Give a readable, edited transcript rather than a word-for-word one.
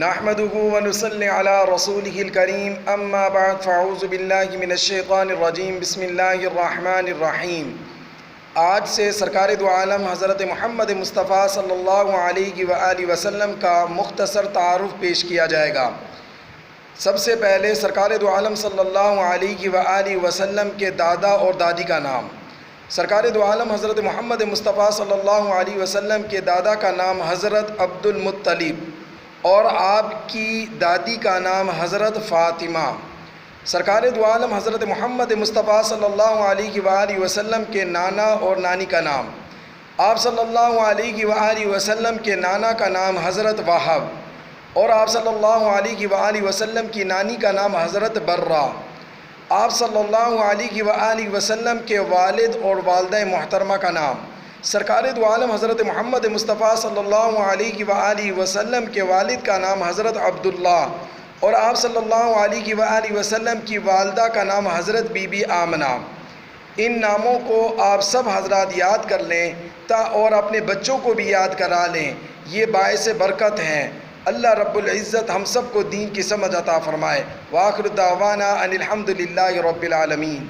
نحمده ونصلي على رسوله الكريم اما بعد فاعوذ باللہ من الشیطان الرجیم بسم اللہ الرحمن الرحیم۔ آج سے سرکار دو عالم حضرت محمد مصطفیٰ صلی اللہ علیہ وآلہ وسلم کا مختصر تعارف پیش کیا جائے گا۔ سب سے پہلے سرکار دو عالم صلی اللہ علیہ وآلہ وسلم کے دادا اور دادی کا نام۔ سرکار دو عالم حضرت محمد مصطفیٰ صلی اللہ علیہ وسلم کے دادا کا نام حضرت عبد المطلب اور آپ کی دادی کا نام حضرت فاطمہ۔ سرکار دو عالم حضرت محمد مصطفیٰ صلی اللہ علیہ وآلہ وسلم کے نانا اور نانی کا نام۔ آپ صلی اللہ علیہ وآلہ وسلم کے نانا کا نام حضرت وہب اور آپ صلی اللہ علیہ وآلہ وسلم کی نانی کا نام حضرت برہ۔ آپ صلی اللہ علیہ وآلہ وسلم کے والد اور والدہ محترمہ کا نام۔ سرکار دو عالم حضرت محمد مصطفیٰ صلی اللہ علیہ وآلہ وسلم کے والد کا نام حضرت عبداللہ اور آپ صلی اللہ علیہ وآلہ وسلم کی والدہ کا نام حضرت بی بی آمنہ۔ ان ناموں کو آپ سب حضرات یاد کر لیں اور اپنے بچوں کو بھی یاد کرا لیں، یہ باعث برکت ہیں۔ اللہ رب العزت ہم سب کو دین کی سمجھ عطا فرمائے۔ وآخر دعوانا ان الحمد للہ رب العالمین۔